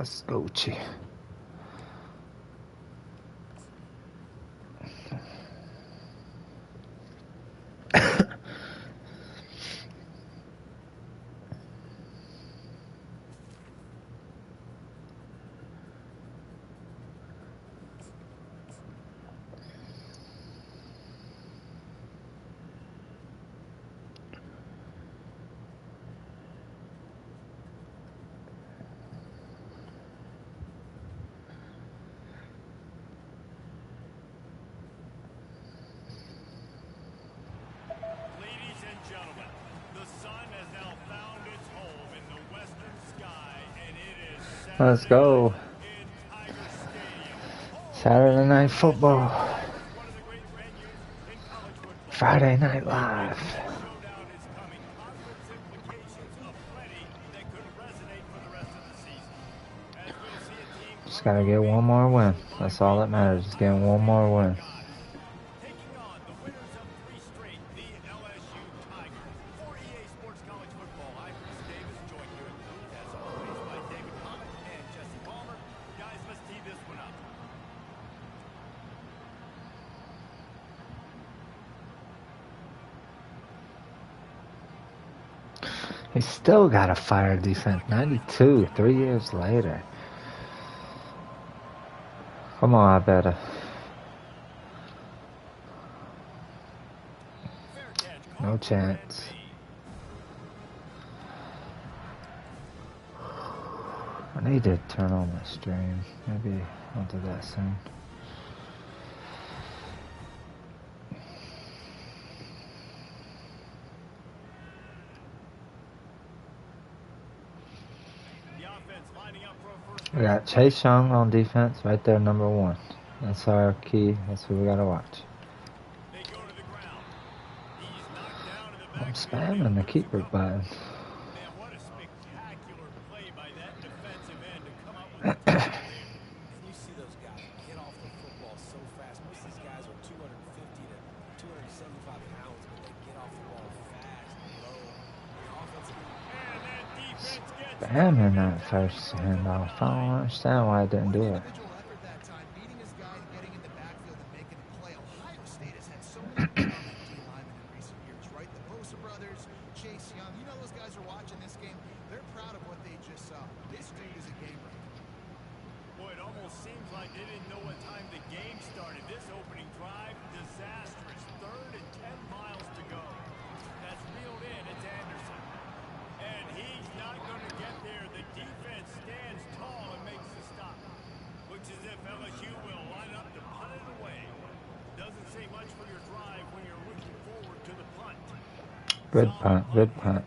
Let's go, Chi. Let's go. Saturday Night Football. Friday Night Live. Just gotta get one more win. That's all that matters. Just getting one more win. Taking on the winners of 3 straight, the LSU Tigers. For EA Sports College Football, I'm Chris Davis, joined here in the booth, as always, by David Comet and Jesse Palmer. Guys, let's tee this one up. He still got a fire defense. 92, 3 years later. Come on, I better. No chance. I need to turn on my stream. Maybe I'll do that soon. We got Chase Young on defense, right there, number 1. That's our key. That's who we gotta watch. I'm spamming the keeper button. You see those guys get off the football so fast. Most of these guys are 250 to 275 pounds, but they get off the ball fast, low. Spamming that first handoff. I don't understand why I didn't do it. Good punt, good punt.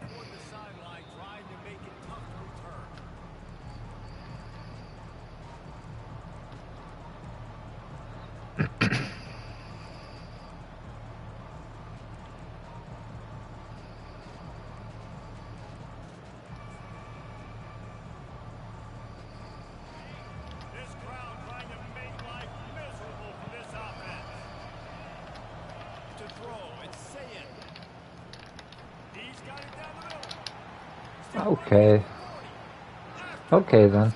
Okay. Okay then.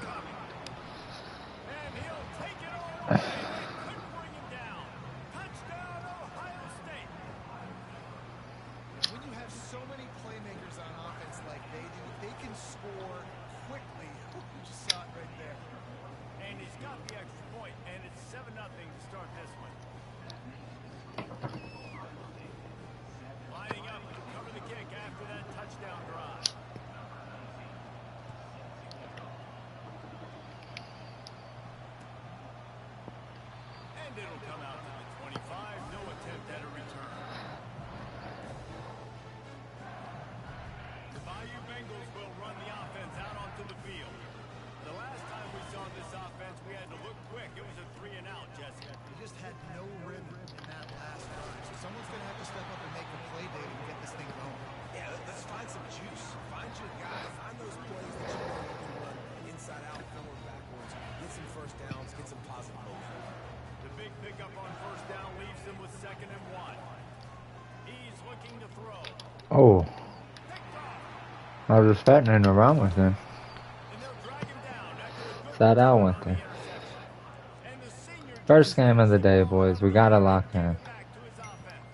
When you have so many playmakers on offense like they do, they can score quickly. You just saw it right there. And he's got the extra point, and it's 7-0 to start this one. Lining up to cover the kick after that touchdown drive. And it'll come out to the 25. No attempt at a return. The Bayou Bengals will run the offense out onto the field. The last time we saw this offense, we had to look quick. It was a 3-and-out, Jesse. We just had no rhythm in that last drive. So someone's going to have to step up and make a play, David, and get this thing going. Yeah, let's find some juice. Find your guy. Find those plays that you know you can run inside out, forward, backwards. Get some first downs. Get some positive momentum. The big pickup on first down leaves them with 2nd and 1. He's looking to throw. Oh. I was expecting to run with him. that L went there. And the senior First does game of the this day, all boys. We right, gotta lock in. getting back to his offense.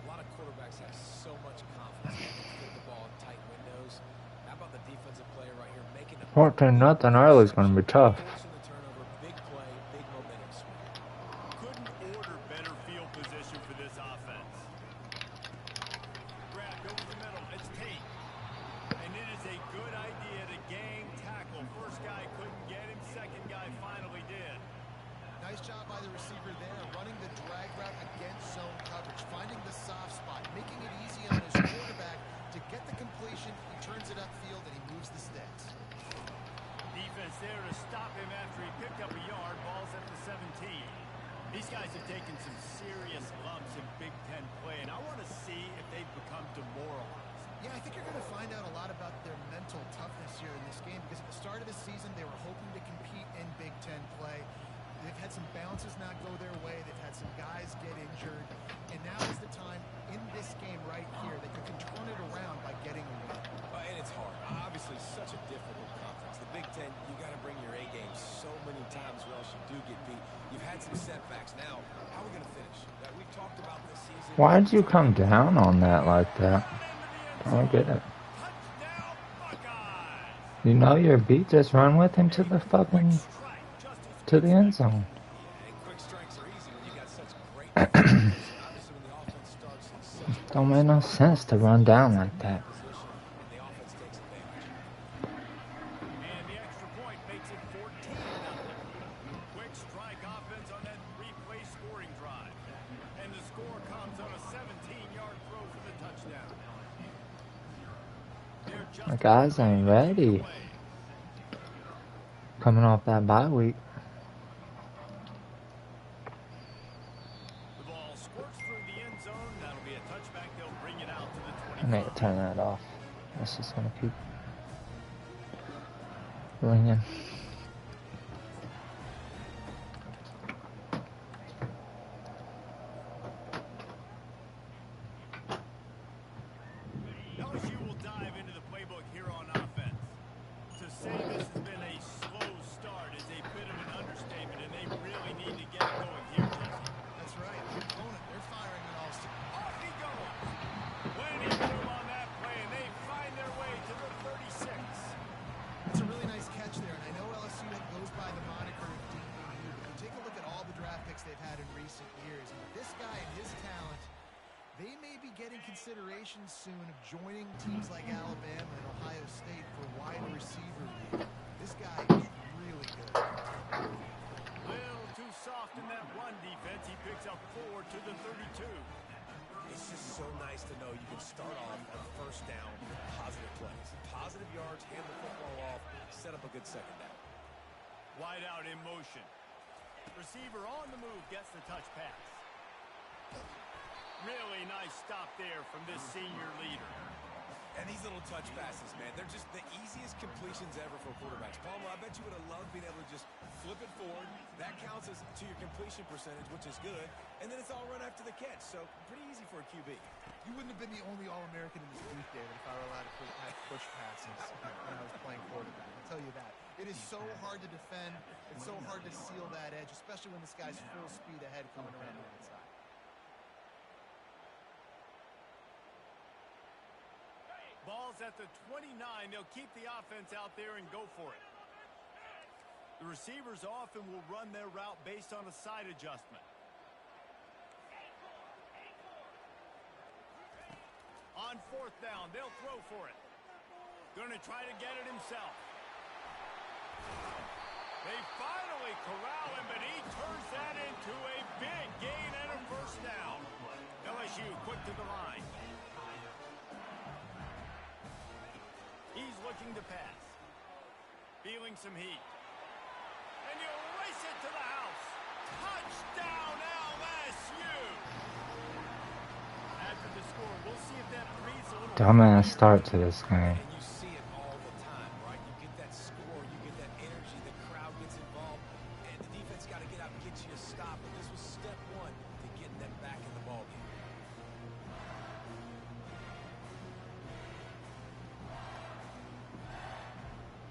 A lot of quarterbacks have so much confidence they can fit the ball in tight windows. How about the defensive player right here making a 14-0 early is gonna be tough. forcing the turnover, big play, big momentum swing. Couldn't order better field position for this offense. Grabbed over the middle. It's Tate. And it is a good idea to gang tackle. First guy couldn't get him. Second guy finally did. Nice job by the receiver there, running the drag route against zone coverage, finding the soft spot, making it easy on his quarterback to get the completion. He turns it upfield and he moves the sticks. Defense there to stop him after he picked up a yard. Ball's at the 17. These guys have taken some serious lumps in Big Ten play, and I want to see if they've become demoralized. Yeah, I think you're going to find out a lot about their mental toughness here in this game because at the start of the season, they were hoping to compete in Big Ten play. They've had some bounces not go their way. They've had some guys get injured. And now is the time in this game right here that you can turn it around by getting a win. And it's hard. Obviously, such a difficult conference. The Big Ten, you got to bring your A game so many times or else you do get beat. You've had some setbacks. Now, how are we going to finish? We've talked about this season. Why'd you come down on that like that? I don't get it. Touchdown, Buckeyes! You know you're beat, just run with him to the fucking, to the end zone. And quick strikes are easy when you got such great defense. Obviously, when the offense starts in such a Don't make no sense to run down like that. position and the offense takes advantage. And the extra point makes it 14-0. Quick strike offense on that replay scoring drive. And the score comes on a 17-yard throw for the touchdown. They're just The guys ain't ready. Coming off that bye week. The ball squirts through the end zone. That'll be a touchback. They'll bring it out to the I 25. need to turn that off. This is gonna keep ringing. LSU will dive into the playbook here on offense. To say this has been a slow start is a bit of an understatement, and they really need to get it going here, Jesse. That's right. The opponent, they're firing on all cylinders. Off he goes. Plenty of room on that play, and they find their way to the 36. It's a really nice catch there, and I know LSU goes by the moniker of DYNASTY, but you take a look at all the draft picks they've had in recent years, and with this guy and his talent, they may be getting consideration soon of joining teams like Alabama and Ohio State for wide receiver league. This guy is really good. Little too soft in that run defense. He picks up 4 to the 32. It's just so nice to know you can start off on first down, positive plays, positive yards, hand the football off, set up a good second down. Wide out in motion. Receiver on the move gets the touch pass. Really nice stop there from this senior leader. And these little touch passes, man, they're just the easiest completions ever for quarterbacks. Palmer, I bet you would have loved being able to just flip it forward. That counts as to your completion percentage, which is good. And then it's all run after the catch, so pretty easy for a QB. You wouldn't have been the only All-American in this booth, David, if I were allowed to have push passes when I was playing quarterback. I'll tell you that. It is so hard to defend. It's so hard to seal that edge, especially when this guy's full speed ahead coming around the outside. Ball's at the 29. They'll keep the offense out there and go for it. The receivers often will run their route based on a side adjustment. On fourth down, they'll throw for it. Going to try to get it himself. They finally corral him, but he turns that into a big gain and a first down. LSU quick to the line. He's looking to pass. Feeling some heat. And you race it to the house. Touchdown, LSU! After the score, we'll see if that breathes a little... Dumbass start to this game. And you see it all the time, right? You get that score, you get that energy, the crowd gets involved, and the defense got to get out and get you a stop. And this was step one to getting them back in the ballgame.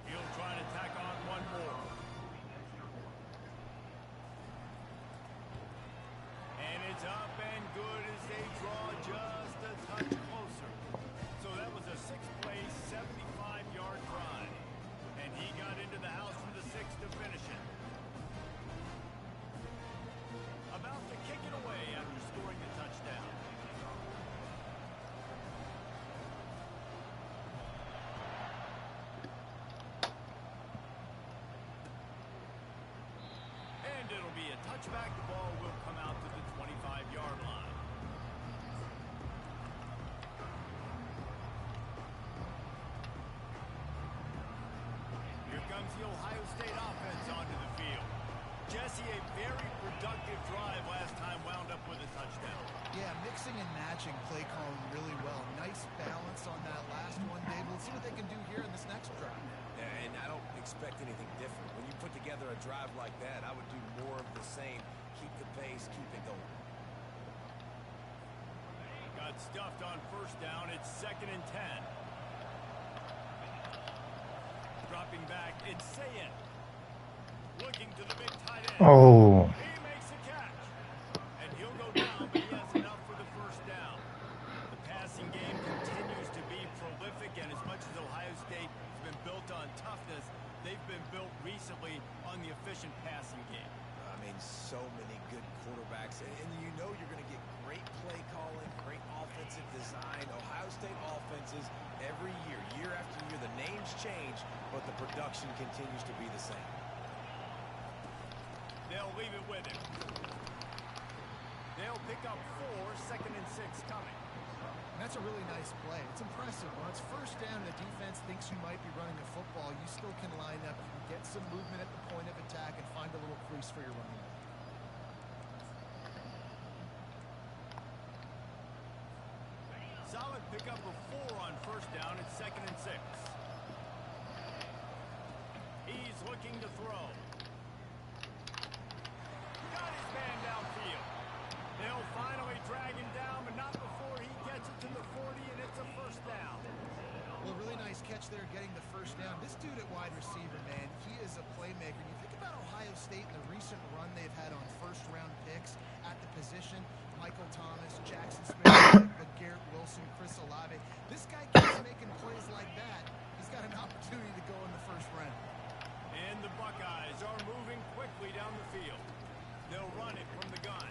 He'll try to tack on one more. It's up and good as they draw just a touch closer. So that was a six-play, 75-yard drive. And he got into the house for the 6 to finish it. About to kick it away after scoring a touchdown. And it'll be a touchback. The ball will come out to the 25-yard line. Here comes the Ohio State offense onto the field. Jesse, a very productive drive last time, wound up with a touchdown. Yeah, mixing and matching play calling really well. Nice balance on that last one, Dave. Let's see what they can do here in this next drive. Yeah, and I don't expect anything different. When you put together a drive like that, I would do more of the same. Keep the pace, keep it going. Got stuffed on first down. It's 2nd and 10. Dropping back, it's Szn3. Looking to the big tight end. Oh. He makes a catch. And he'll go down, but he has enough for the first down. The passing game continues to be prolific, and as much as Ohio State has been built on toughness, they've been built recently on the efficient passing game. I mean, so many good quarterbacks, and you know you're going to get great play calling, great offensive design. Ohio State offenses every year, year after year, the names change, but the production continues to be the same. They'll leave it with him. They'll pick up 4, 2nd and 6 coming. And that's a really nice play. It's impressive. When it's first down and the defense thinks you might be running the football, you still can line up. You can get some movement at the point of attack and find a little crease for your running back. Solid pickup of 4 on first down. It's 2nd and 6. He's looking to throw. Got his man downfield. They'll finally drag him down, but not before he gets it to the 40, and it's a first down. Well, really nice catch there getting the first down. This dude at wide receiver, man, he is a playmaker. You think about Ohio State and the recent run they've had on first-round picks at the position. Michael Thomas, Jackson Smith, Garrett Wilson, Chris Olave. This guy keeps making plays like that. He's got an opportunity to go in the first round. And the Buckeyes are moving quickly down the field. They'll run it from the gun.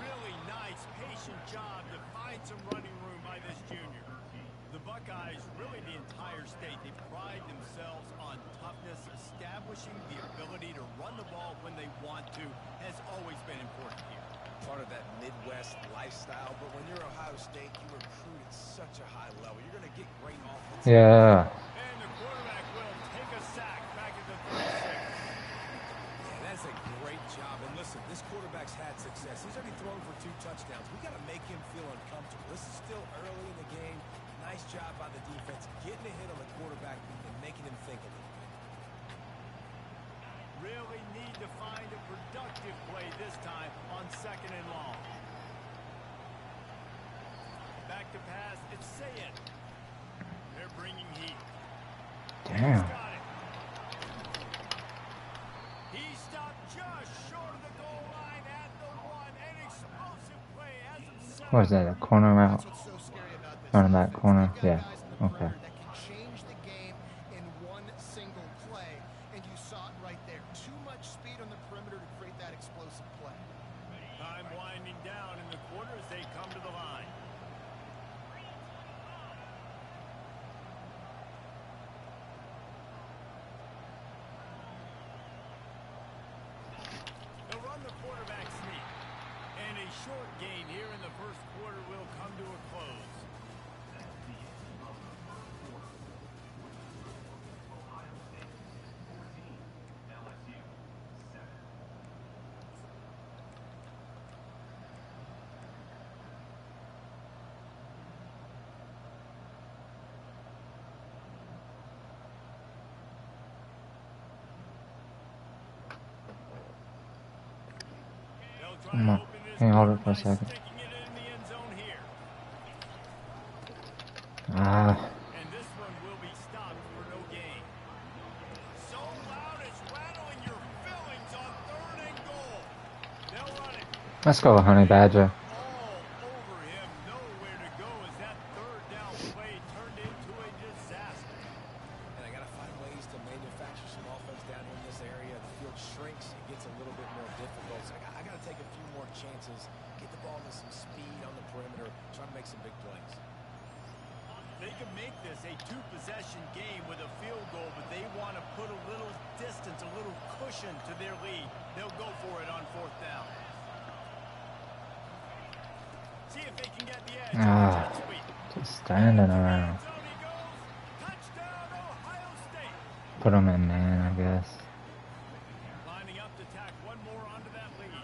Really nice, patient job to find some running room by this junior. The Buckeyes, really the entire state, they pride themselves on toughness. Establishing the ability to run the ball when they want to has always been important here. Part of that Midwest lifestyle, but when you're Ohio State, you recruit at such a high level. You're going to get great offense. Yeah. And the quarterback will take a sack back at the 36. Yeah, that's a great job. And listen, this quarterback's had success. He's already thrown for 2 touchdowns. We got to make him feel uncomfortable. This is still early in the game. Nice job by the defense, getting a hit on the quarterback and making him think a little bit. Really need to find a productive play this time on 2nd and long. Back to pass, it's Szn3. They're bringing heat. Damn. He's got it. He stopped just short of the goal line at the 1. An explosive play has him set. What is that? A corner route? That's what's so scary about this. Running back offense. corner? They've got Yeah. guys in the Okay. perimeter that can change the game in one single play, and you saw it right there. Too much speed on the perimeter to create that explosive play. Time winding down in the quarter as they come to the line. They'll run the quarterback sneak. And a short gain here in the first quarter will come to a close. They'll try to open this Hang on, hold door it for a by second. sticking it in the end zone here. And this one will be stopped for no gain. So loud it's rattling your fillings on 3rd and goal. They'll run Let's go, Honey Badger. All over him, nowhere to go as that third down play turned into a disaster. And I got to find ways to manufacture some offense down here in this area. The field shrinks, it gets a little bit more difficult. So I got to take a few more chances, get the ball with some speed on the perimeter, try to make some big plays. They can make this a two-possession game with a field goal, but they want to put a little distance, a little cushion to their lead. They'll go for it on fourth down. See if they can get the edge. Ah, just standing around. Touchdown, Ohio State. Put him in man, I guess. Lining up to tack one more onto that lead.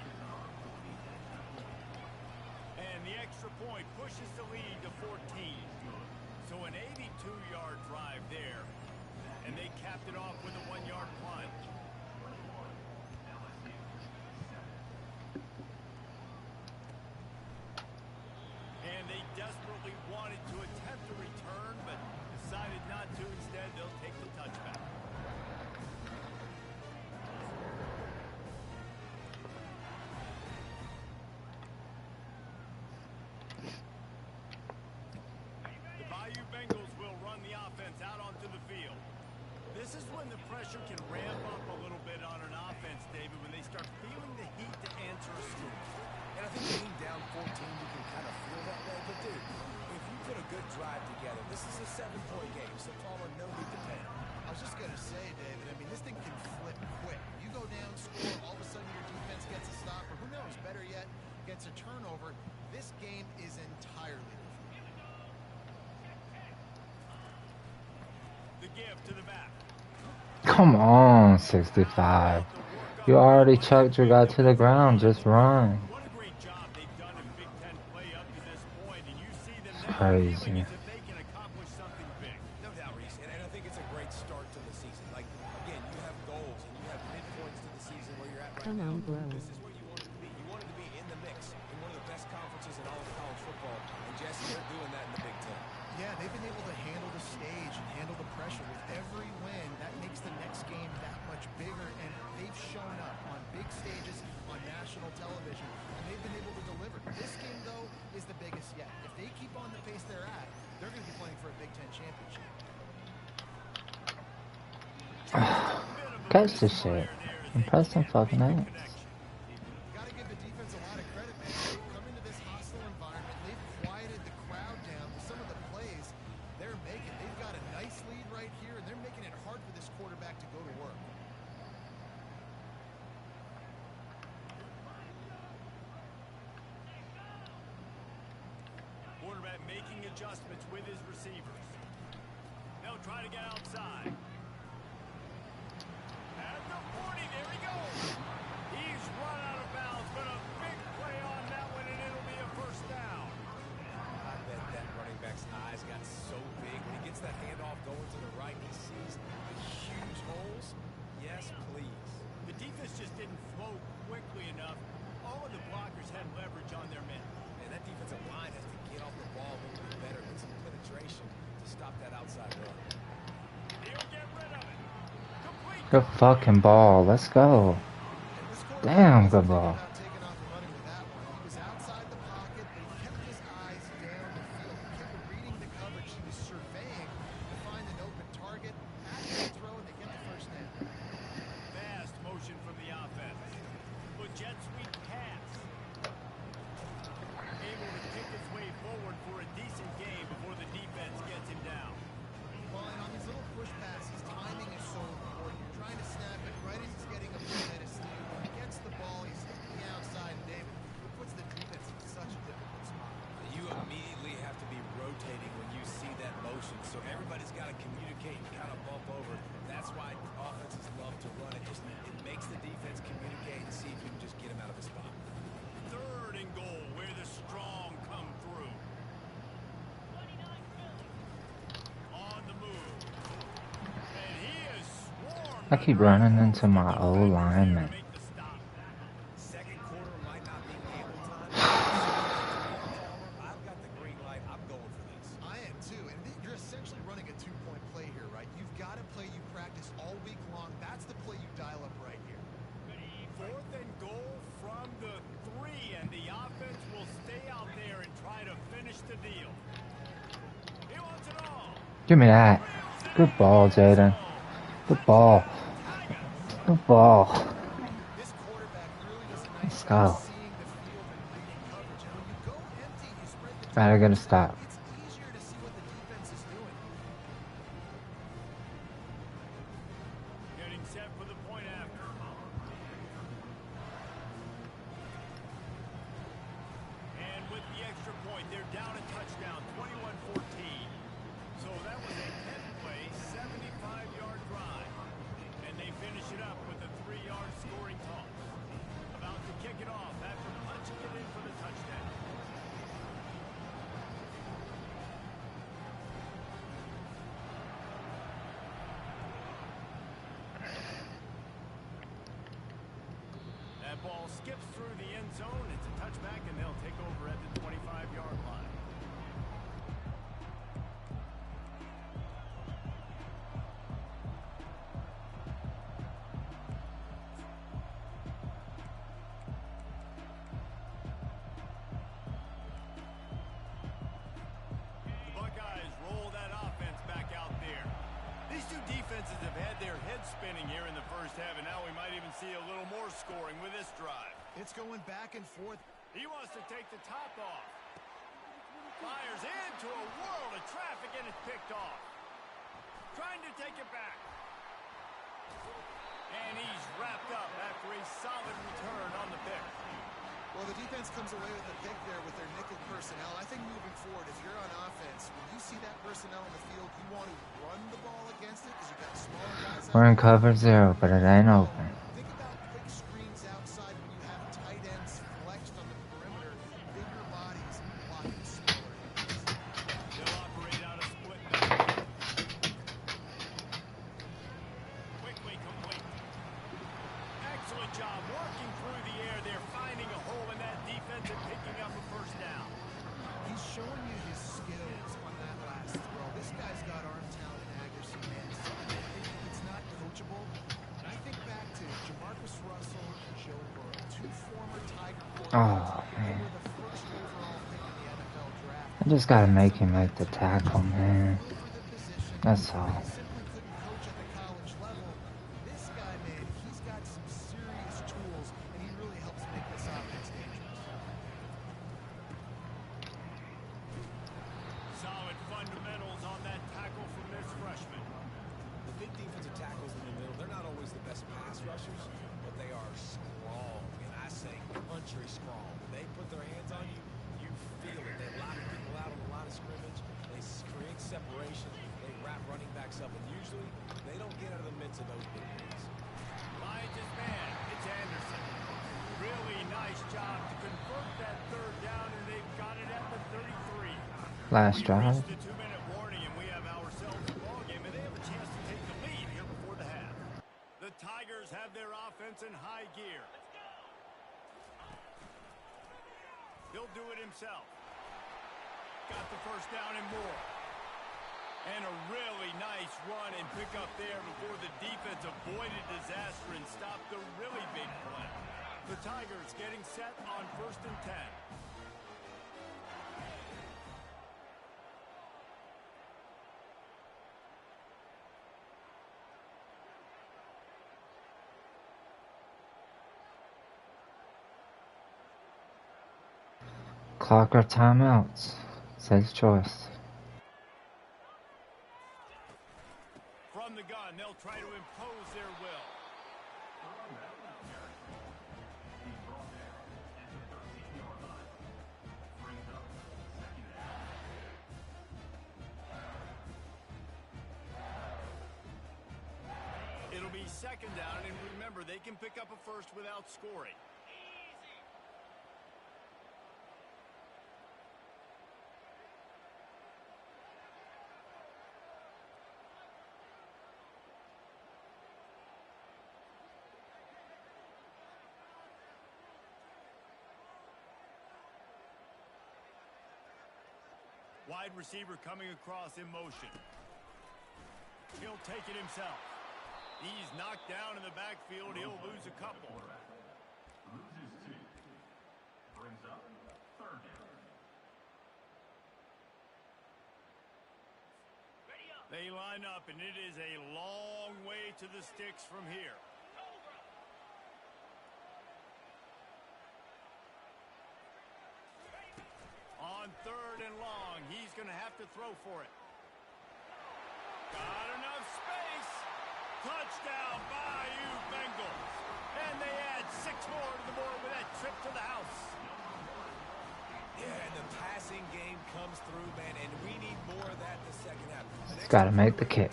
And the extra point pushes the lead to 14. So an 82-yard drive there. And they capped it off with a 1-yard plunge. And they desperately wanted to attempt a return, but decided not to. Instead, they'll take the touchback. The Bayou Bengals will run the offense out onto the field. This is when the pressure can ramp up a little bit on an offense, David, when they start feeling the heat to answer a scoop. And I think being down 14, you can kind of feel that way. But, dude, if you put a good drive together, this is a 7-point game, so Palmer, no need to panic. I was just going to say, David, I mean, this thing can flip quick. You go down, score, all of a sudden your defense gets a stop, or who knows, better yet, gets a turnover. This game is entirely different. The give to the back. Come on, 65. You already chucked your guy to the ground. Just run. What a great job they've done in Big Ten play up to this point, and you see them It's now crazy. feeling as if they can accomplish something big. No doubt, Reese, and I think it's a great start to the season. Like, again, you have goals and you have midpoints to the season where you're at right now. This is where you wanted to be. You wanted to be in the mix in one of the best conferences in all of college football, and Jesse, they're doing that in the Big Ten. Yeah, they've been able to handle the stage and handle the pressure. With every win, that makes the next game that much bigger, and they've shown up on big stages, on national television, and they've been able to deliver. This game, though, is the biggest yet. If they keep on the pace they're at, they're going to be playing for a Big Ten championship. Catch this shit. And press some fucking X. Got to give the defense a lot of credit, man. They've come into this hostile environment. They've quieted the crowd down with some of the plays they're making. They've got a nice lead right here, and they're making it hard for this quarterback to go to work. Quarterback making adjustments with his receivers. They'll try to get outside. At the 40, there he goes. He's run out of bounds, but a big play on that one, and it'll be a first down. I bet that running back's eyes got so big when he gets that handoff going to the right. He sees the huge holes. Yes, please. The defense just didn't flow quickly enough. All of the blockers had leverage on their men. And that defensive line has to get off the ball a little bit better, get some penetration to stop that outside run. He'll get rid of it. Complete. Good fucking ball. Let's go. And this quarterback Damn, wasn't good thinking ball. about taking off and running with that one. He was outside the pocket, but he kept his eyes down the field. He kept reading the coverage. He was surveying to find an open target. Accurate throw, and they get the first down. Fast motion from the offense. But jet sweep pass. Able to pick his way forward for a decent game before the defense gets him down. Well, and on these little push passes, timing is so important. You're trying to snap it right as he's getting a full head of steam. When he gets the ball, he's the outside, and David, it puts the defense in such a difficult spot. You immediately have to be rotating when you see that motion. So everybody's got to communicate and kind of bump over. That's why offenses love to run it. Just it makes the defense communicate and see if you can just get him out of the spot. Third and goal, where the strong come through. On the move. And he is swarmed. I keep running into my old lineman. Make the stop. Second quarter might not be ample time. I've got the green light. I'm going for this. I am too, and you're essentially running a two-point play here, right? You've got a play you practice all week long. That's the play you dial up right here. Fourth and goal from the 3, and the finish the deal. He wants it all. Give me that. Good ball, Jaden. Good ball. Good ball. This quarterback really does a nice Let's job go. seeing the field and reading coverage. And when you go empty, you spread the Gotta get a defense stop. out, it's easier to see what the defense is doing. Getting set for the point after. And with the extra point, they're down a touchdown, 21-14. So that was a 10-play, 75-yard drive. And they finish it up with a 3-yard scoring toss. About to kick it off after punching it in for the touchdown. That ball skips through the end zone. It's a touchback, and they'll take over at the 25-yard line. The Buckeyes roll that offense back out there. These two defenses have had their heads spinning here in the first half, and now we might even see a little more scoring with this drive. It's going back and forth. He wants to take the top off. Fires into a world of traffic, and it's picked off. Trying to take it back. And he's wrapped up after a solid return on the pick. Well, the defense comes away with a pick there with their nickel personnel. I think moving forward, if you're on offense, when you see that personnel in the field, you want to run the ball against it because you've got smaller guys out We're in there. cover 0, but it ain't open. Think about quick screens outside when you have tight ends flexed on the perimeter, bigger bodies blocking smaller guys. They'll operate out a split back. Quickly complete. Excellent job working through the air there, finding a hole in that defense and picking up a first down. He's showing you his skills on that last throw. This guy's got arm talent and accuracy, man. Some people think it's not coachable. And I think back to Jamarcus Russell and Joe Burrow, two former Tiger quarterbacks. Oh, They man. were the first overall pick in the NFL draft. I just gotta make him make the tackle, man. For the position, That's all. they simply couldn't coach at the college level. This guy, man, he's got some serious tools, and he really helps make this offense dangerous. Solid fundamentals on that tackle from this freshman. The big defensive tackles in the middle, they're not always the best pass rushers, but they are strong, and I say country strong. When they put their hands on you, you feel it. They lock people out on the line of scrimmage. They create separation. They wrap running backs up, and usually they don't get out of the midst of those big plays. Finds his man. It's Anderson. Really nice job to convert that third down, and they've got it at the 33. Last We've drive. reached the 2-minute warning, and we have ourselves a ball game, and they have a chance to take the lead here before the half. The Tigers have their offense in high gear. He'll do it himself. Got the first down and more. And a really nice run and pick up there before the defense avoided disaster and stopped the really big play. The Tigers getting set on 1st and 10. Clock or timeouts. Safe choice. From the gun, they'll try to impose their will. It'll be 2nd down, and remember, they can pick up a first without scoring. Wide receiver coming across in motion. He'll take it himself. He's knocked down in the backfield. He'll lose a couple. They line up, and it is a long way to the sticks from here. On 3rd and long, he's going to have to throw for it. Got enough space. Touchdown, Bayou Bengals. And they add 6 more to the board with that trip to the house. Yeah, and the passing game comes through, man, and we need more of that in the second half. Gotta make the kick.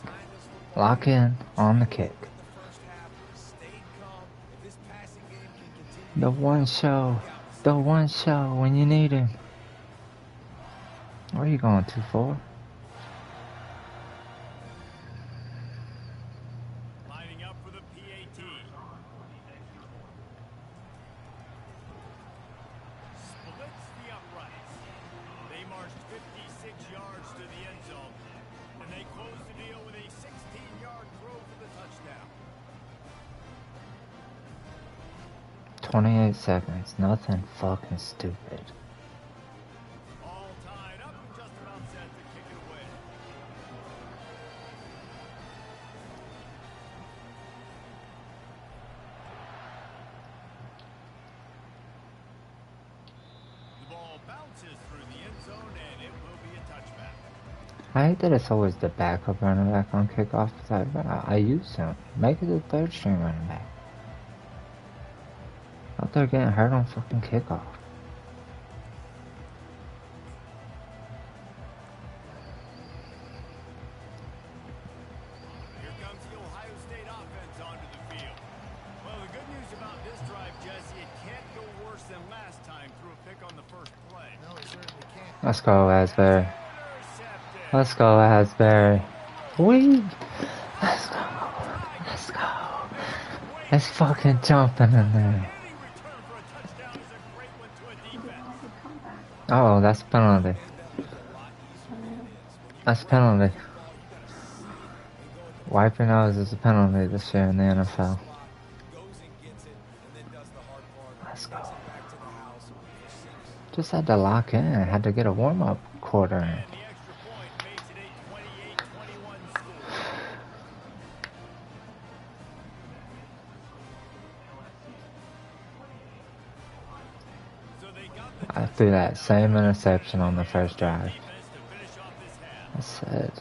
Lock in on the kick. The one show. The one show when you need him. Where are you going to for? Lining up for the PAT. Splits the uprights. They marched 56 yards to the end zone. And they closed the deal with a 16-yard throw for the touchdown. 28 seconds. Nothing fucking stupid. All tied up and just about set to kick it away. The ball bounces through the end zone, and it will be a touchback. I hate that it's always the backup running back on kickoff. I use him. Make it the 3rd string running back. Out there getting hurt on fucking kickoff. Here comes the Ohio State offense onto the field. Well, the good news about this drive, Jesse, it can't go worse than last time through a pick on the first play. No, it certainly can't. Let's go, Asbury. Intercepted. Let's go, Asbury. Wee! Let's go. Let's go. It's fucking jumping in there. Any return for a touchdown is a great one to a defense. Oh, that's penalty. That's penalty. Wipe your nose is a penalty this year in the NFL. Let's go. Just had to lock in. Had to get a warm-up quarter in. And the extra point makes it a 28-21 score. So they got the I threw that same interception on the first drive. defense to finish off this half. I said,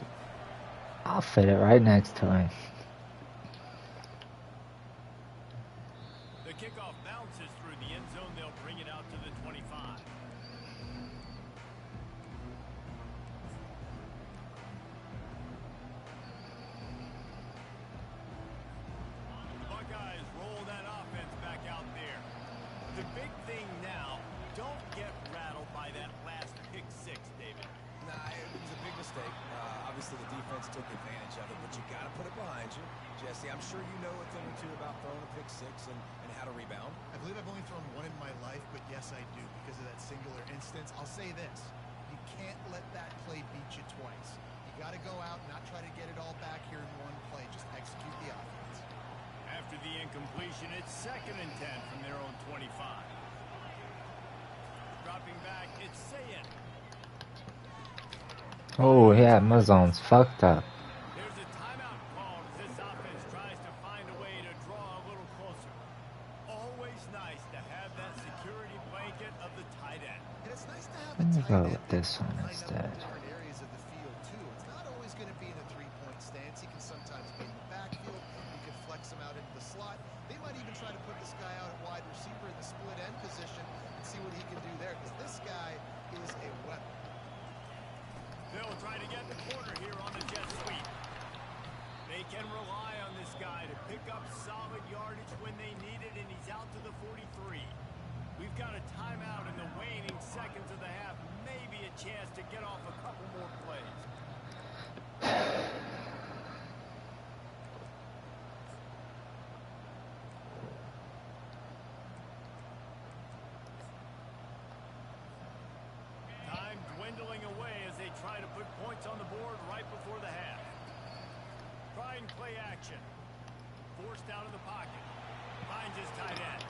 I'll fit it right next to him. The kickoff bounces through the end zone. They'll bring it out to the 25. The Buckeyes roll that offense back out there. The big thing now, don't get rattled by that last pick 6, David. Nah, it was a big mistake. Obviously, the defense took advantage of it, but you got to put it behind you. Jesse, I'm sure you know a thing or two about throwing a pick 6 and how to rebound. I believe I've only thrown one in my life, but yes, I do because of that singular instance. I'll say this. You can't let that play beat you twice. You got to go out and not try to get it all back here in one play. Just execute the offense. After the incompletion, it's 2nd and 10 from their own 25. Dropping back, it's Szn3. Oh, yeah, my zone's fucked up. There's a timeout called as this offense tries to find a way to draw a little closer. Always nice to have that security blanket of the tight end. And it's nice to have Let a me tight go end with this that one can line up instead. in different areas of the field too. It's not always going to be in a three-point stance. He can sometimes be in the backfield. You can flex him out into the slot. They might even try to put this guy out at wide receiver in the split end position and see what he can do there because this guy is a weapon. They'll try to get the corner here on the jet sweep. They can rely on this guy to pick up solid yardage when they need it, and he's out to the 43. We've got a timeout in the waning seconds of the half. Maybe a chance to get off a couple more plays. Time dwindling away as they try to put points on the board right before the half. Try and play action. Forced out of the pocket. Finds his tight end.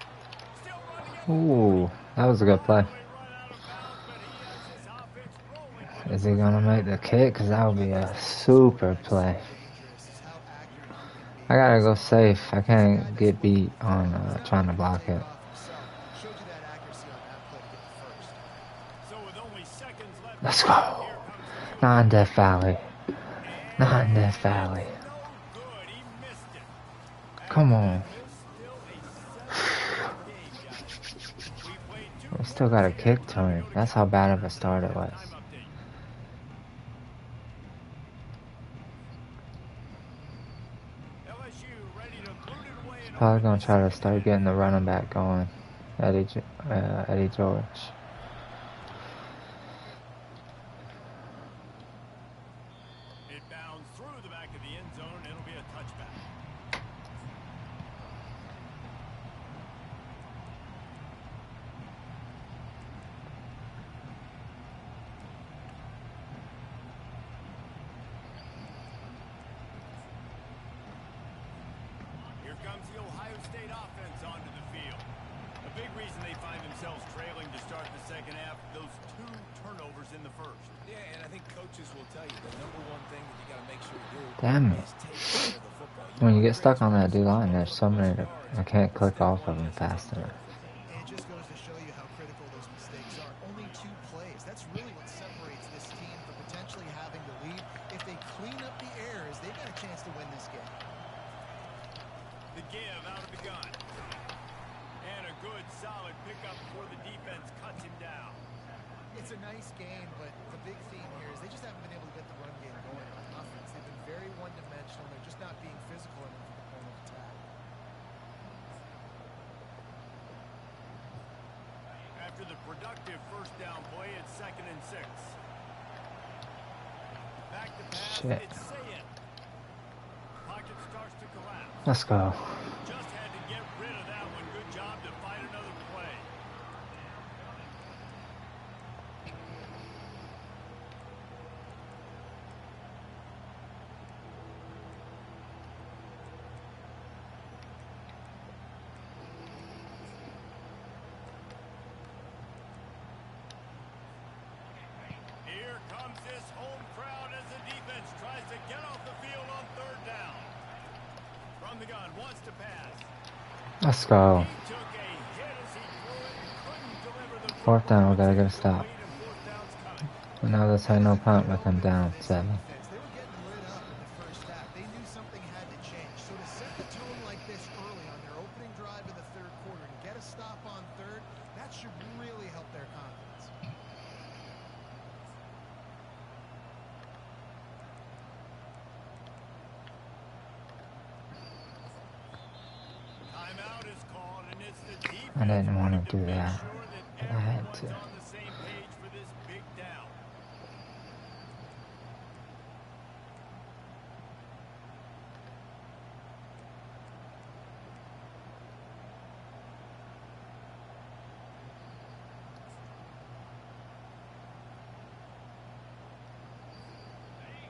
Still running it. Ooh, that was a good play. Run out of bounds, but he has his offense rolling. Is he gonna make the kick? Cause that would be a super play. I gotta go safe. I can't get beat on trying to block it. Let's go. Non-Death Valley. Non-Death Valley. Come on. We still got a kick turn. That's how bad of a start it was. Probably gonna try to start getting the running back going. Eddie George. It bounds through the back of the end zone. It'll be a touchback. Here comes the Ohio State offense onto the field. A big reason they find themselves trailing to start the second half, those 2 turnovers in the first. Yeah, and I think coaches will tell you the number one thing that you got to make sure you do Damn it. is take care of the football. When you get stuck on that D-line, there's so many that I can't click off of them fast enough. It just goes to show you how critical those mistakes are. Only 2 plays. That's really what separates this team from potentially having the lead. If they clean up the errors, they've got a chance to win this game. The give out of the gun. And a good, solid pickup before the defense cuts him down. It's a nice game, but the big theme here is they just haven't been able to get the run game going on offense. They've been very one-dimensional. They're just not being physical enough at the point of attack. After the productive first down play, it's 2nd and 6. Back to pass, Shit. it's Szn3. Pocket starts to collapse. Let's go. Just had to get rid of that one. Good job to find another play. Here comes this home crowd as the defense tries to get off the field on 3rd down. From the gun, wants to pass. Let's go. He took a hit as he threw it and couldn't deliver the 4th down, we gotta get a football. stop. Lead and 4th down's coming. And now let's say no punt with them down 7. They were getting lit up in the first half. They knew something had to change. So to set the tone like this early on their opening drive of the 3rd quarter and get a stop on 3rd, that should really help their confidence. Timeout is called, and it's the defense I didn't want wanting to do make that, sure but I had everyone's to. on the same page for this big down.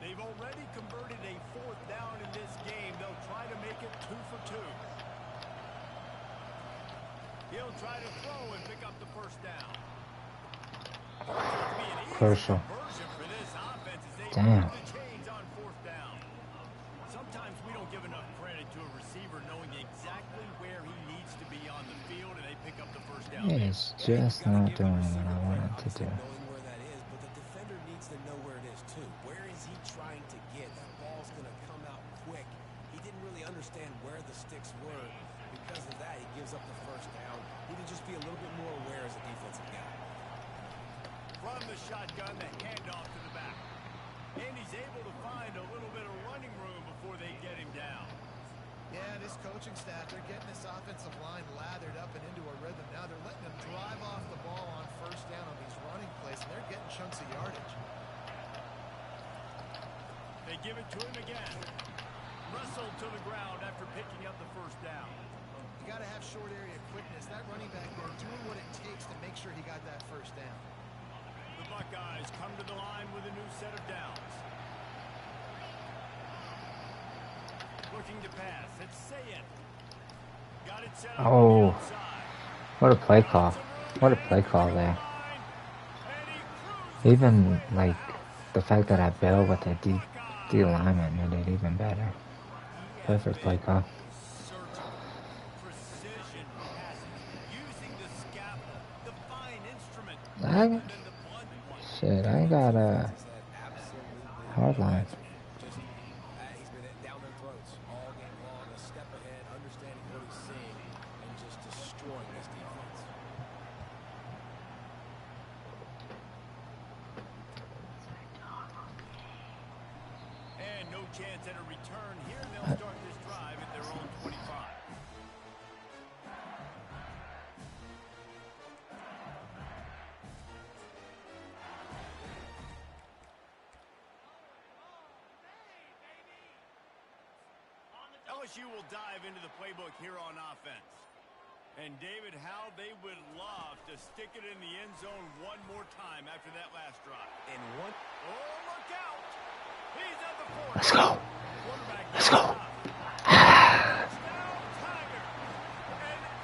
They've already converted a 4th down in this game. They'll try to make it 2 for 2. He'll try to throw and pick up the 1st down. Crucial. Conversion for this offense as they Damn. move the chains on 4th down. Sometimes we don't give enough credit to a receiver knowing exactly where he needs to be on the field, and they pick up the 1st down. It is just not doing what I wanted to do. knowing where that is, but the defender needs to know where it is too. Where is he trying to get? That ball's going to come out quick. He didn't really understand where the sticks were. Because of that, he gives up the 1st down. He needs to just be a little bit more aware as a defensive guy. From the shotgun, the handoff to the back. And he's able to find a little bit of running room before they get him down. Yeah, this coaching staff, they're getting this offensive line lathered up and into a rhythm. Now they're letting them drive off the ball on 1st down on these running plays, and they're getting chunks of yardage. They give it to him again. Wrestled to the ground after picking up the 1st down. You got to have short area quickness. That running back there doing what it takes to make sure he got that 1st down. The Buckeyes come to the line with a new set of downs. Looking to pass. It's Szn3. Got it set up on the Oh, outside. what a play call. What a play call there. Even, like, the fact that I bailed with a D lineman made it even better. Perfect play call. Surgical, precision passes, using the scalpel, the fine instrument, rather than the blunt one. Shit, I got a He's had absolutely hard no line. answer for. Just he's been down their throats all game long, a step ahead, understanding what he's seeing, and just destroying this defense. And no chance at a return here. They'll start this drive at their own 25. LSU will dive into the playbook here on offense. And David, how they would love to stick it in the end zone one more time after that last drive. And one. Oh, look out! He's at the 40. Let's go. Let's go.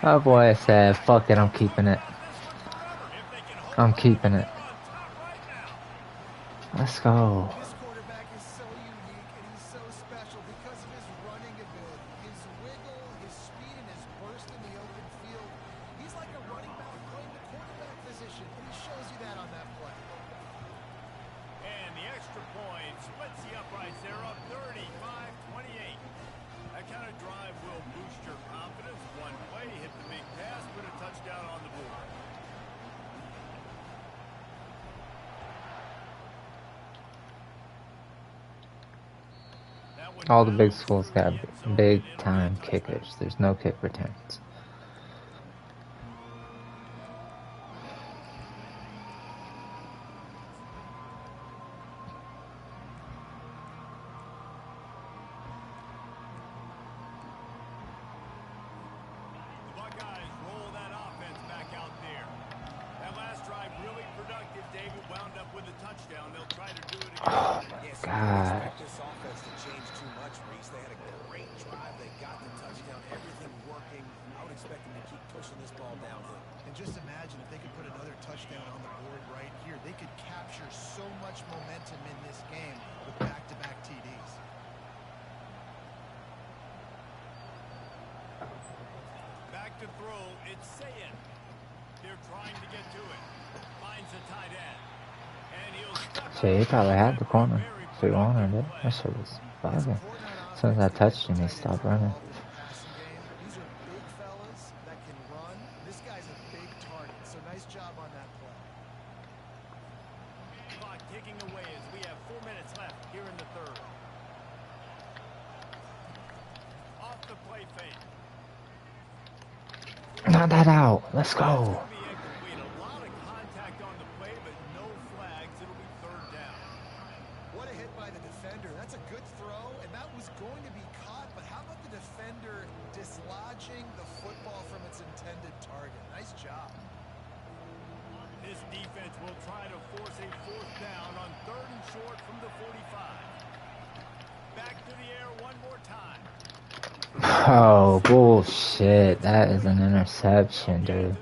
Oh boy, I said, fuck it, I'm keeping it. I'm keeping it. Let's go. This quarterback is so unique and he's so special because of his running ability, his wiggle, his speed, and his burst in the open field. He's like a running back playing the quarterback position, and he shows you that on that play. And the extra point splits the uprights. They're up 35-28. That kind of drive will boost your confidence. One play, hit the big pass, put a touchdown on the board. All the big schools got big time kickers. There's no kick returns. The Buckeyes roll that offense back out there. That last drive really productive. David wound up with a touchdown. They'll try to do it again. Yes, God. expect this offense to change too much, Reese. They had a great drive. They got the touchdown. Everything working. I would expect them to keep pushing this ball downhill. And just imagine if they could put another touchdown on the board right here. They could capture so much momentum in this game with back-to-back TDs. Back to throw. It's Szn3. They're trying to get to it. Finds the tight end. And he'll step Shit, he probably had the corner. Very So he wanted it. productive That play. shit was bugging. As soon as I touched him, he stopped running. Passing game. These are big fellas that can run. This guy's a big target, so nice job on that play. Clock ticking away as we have 4 minutes left here in the third. Off the play fake. Knock that out. Let's go. Gonna be incomplete. A lot of contact on the play, but no flags. It'll be third down. What a hit by the defender. That's a good throw, and that was going to be caught, but how about the defender dislodging the football from its intended target? Nice job. This defense will try to force a fourth down on third and short from the 45. Back to the air one more time. Oh, bullshit. That is an interception, dude.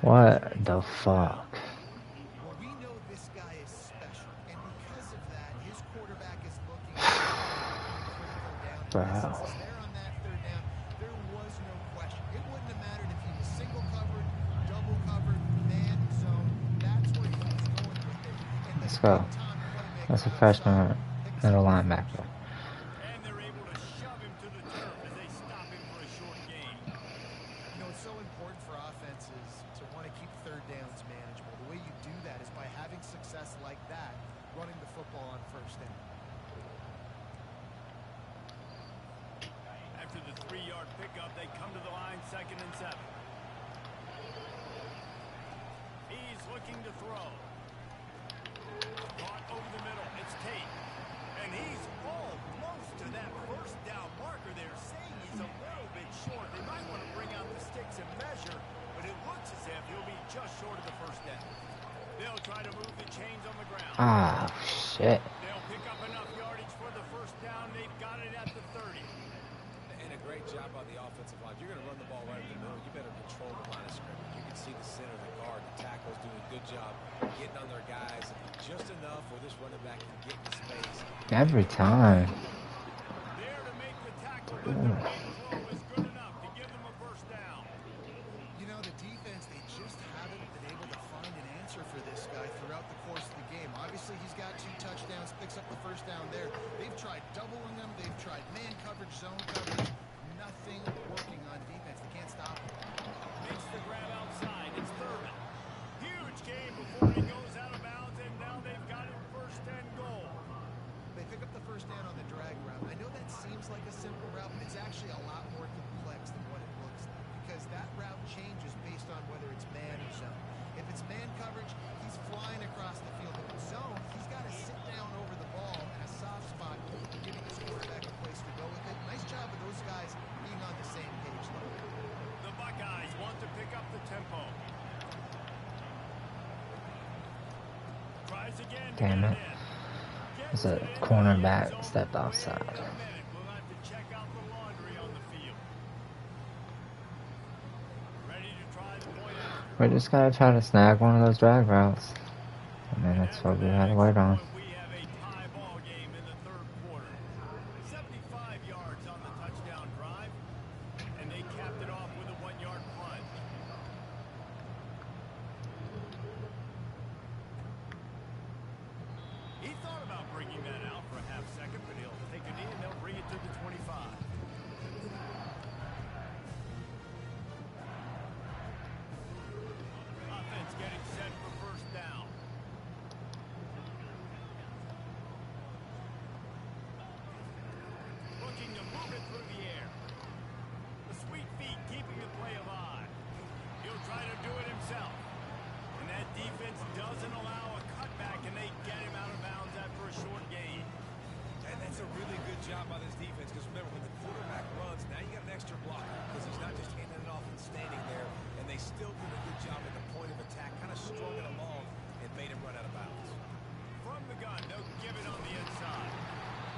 What the fuck? Well, we know this guy is special, and because of that, his quarterback is looking for critical Bro. down passes. There on that third down, there was no question. It wouldn't have mattered if he was single covered, double covered, man zone. That's where he was going with it. And Let's go. That's a freshman middle linebacker. And they're able to shove him to the turf as they stop him for a short gain. You know, it's so important for offenses to want to keep third downs manageable. The way you do that is by having success like that, running the football on first down. After the 3-yard pickup, they come to the line, 2nd and 7. He's looking to throw. Caught over the middle. It's Tate. And he's almost to that first down marker. They're saying he's a little bit short. They might want to bring out the sticks and measure, but it looks as if he'll be just short of the first down. They'll try to move the chains on the ground. Ah, shit. They'll pick up enough yardage for the first down. They've got it at the 30. And a great job on the offensive line. You're going to run the ball right in the middle. You better control the line of scrimmage. You can see the center, the guard, the tackles doing a good job getting on their guys just enough where this running back can get in space. Every time. There to make the tackle, but the big throw is good enough to give them a first down. You know, the defense, they just haven't been able to find an answer for this guy throughout the course of the game. Obviously, he's got 2 touchdowns, picks up the first down there. They've tried doubling him. They've tried man coverage, zone coverage. Nothing working on defense. They can't stop him. Makes the grab outside. It's Thurman. Huge game before he goes out of bounds, and now they've got him first and goal. They pick up the first down on the drag route. I know that seems like a simple route, but it's actually a lot more complex than what it looks like because that route changes based on whether it's man or zone. If it's man coverage, he's flying across the field. If it's zone, he's got to sit down over the ball in a soft spot, giving his quarterback a place to go with it. Nice job of those guys being on the same page, though. The Buckeyes want to pick up the tempo. Tries again. Damn it. It's a cornerback stepped offside. We'll have to check out the laundry on the field. Ready to try the point out. We just gotta try to snag one of those drag routes. And then that's what we had to wait on. We have a tie ball game in the third quarter. 75 yards on the touchdown drive, and they capped it off with a 1-yard punt. He thought about bringing that out for a half second, but he'll take a knee and they'll bring it to the 25. Offense getting set for first down. Looking to move it through the air. The sweet feet keeping the play alive. He'll try to do it himself. And that defense doesn't allow a cutback, and they get him out of bounds after a short gain. And that's a really good job by this defense because remember, when the quarterback runs, now you got an extra blocker because he's not just handing it off and standing there, and they still did a good job at the point of attack, kind of strung it along and made him run out of bounds. From the gun, they'll give it on the inside.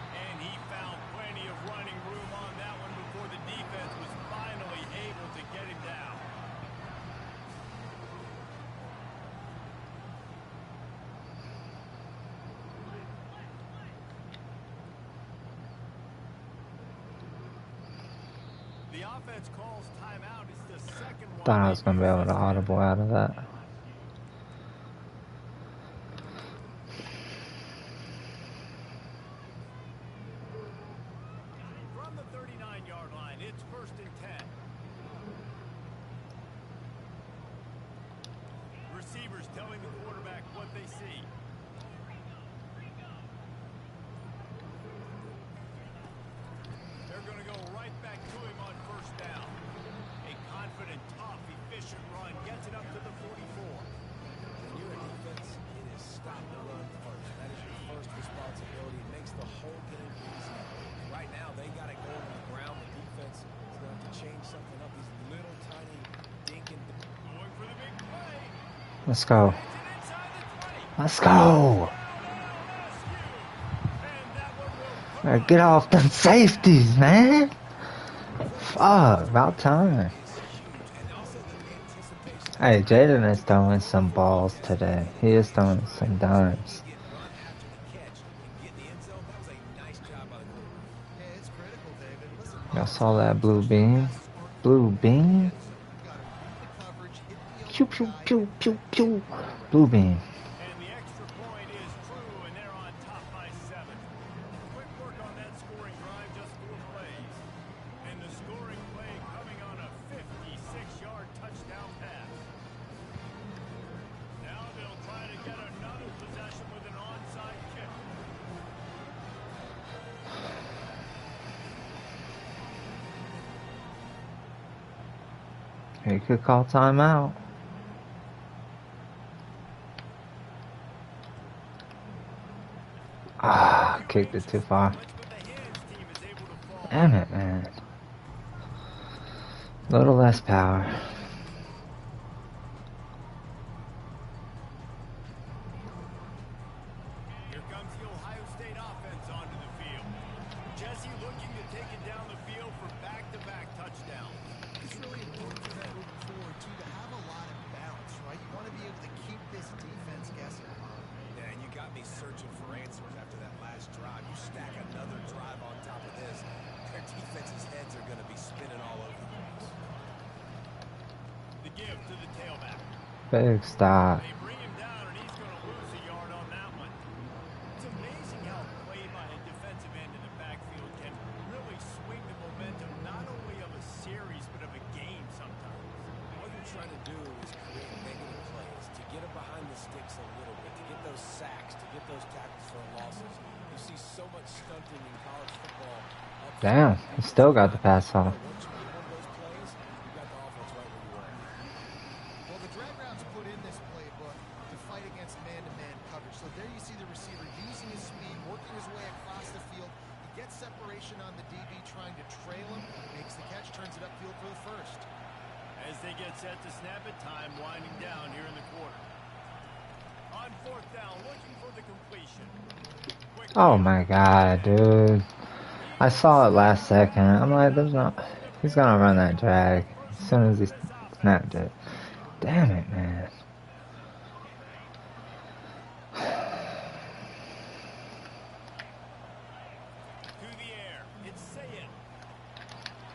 And he found plenty of running room on that one before the defense was finally able to get him down. The offense calls timeout. It's the second one. Thought I was gonna be able to audible out of that. From the 39-yard line, it's first and 10. Receivers telling the quarterback what they see. They're going to go right back to him on first down. A confident, tough, efficient run gets it up to the 44. When you're a defense, it is stop the run first. That is your first responsibility. It makes the whole game easy. Right now, they got to go on the ground. The defense is going to have to change something up. These little tiny dinking. Going for the big play. Let's go. It's it inside the 20. Let's go. Get off them safeties, man. Fuck, about time. Hey, Jaden is throwing some balls today. He is throwing some dimes. Y'all saw that blue beam? Blue beam? Pew, pew, pew, pew, pew. Blue beam. And the extra point is true, and they're on top by 7. Quick work on that scoring drive, just 4 plays. And the scoring play coming on a 56-yard touchdown pass. Now they'll try to get another possession with an onside kick. He could call timeout. Ah, kicked it too far. Damn it, man. A little less power. Here comes the Ohio State offense onto the field. Jesse looking to take it down the field for back-to-back touchdowns. gives to the tailback. Big stop. They bring him down, and he's going to lose a yard on that one. It's amazing how a play by a defensive end in the backfield can really swing the momentum not only of a series but of a game sometimes. What you're trying to do is create negative plays, to get them behind the sticks a little bit, to get those sacks, to get those tackles for losses. You see so much stunting in college football. Damn, he still got the pass off. Once you get one of those plays, you got the offense right where you want it. Well, the drag routes put in this playbook to fight against man-to-man coverage. So there you see the receiver using his speed, working his way across the field. He gets separation on the DB, trying to trail him, makes the catch, turns it upfield for the first. As they get set to snap it, time winding down here in the quarter. On fourth down, looking for the completion. Quick Oh my god, dude. I saw it last second. I'm like, there's no. He's gonna run that drag as soon as he snapped it. Damn it, man. to the air. It's Szn3.